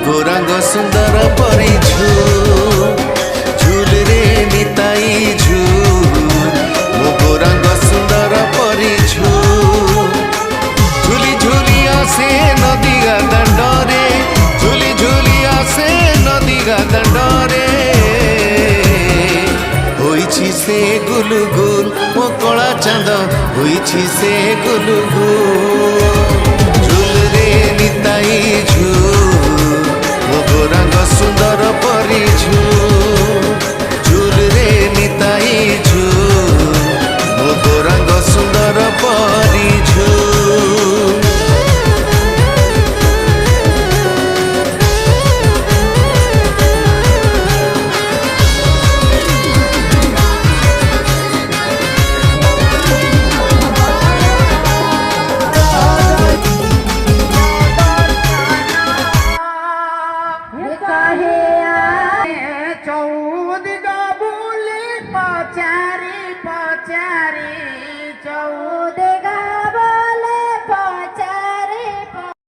गौरांग सुंदर परी झूल रे निताई झूल मो गौरांग सुंदर परी झूली झूली आसे नदी दंडरे झूली झूली आसे नदी दंडरे होइछि से गुलगुल मो कला चांद होइछि से गुलगुल झूल रे निताई झूल मो गौरांग सुंदर परी झूल रे निताई झूल मो गौरांग सुंदर परी झूल चौदिग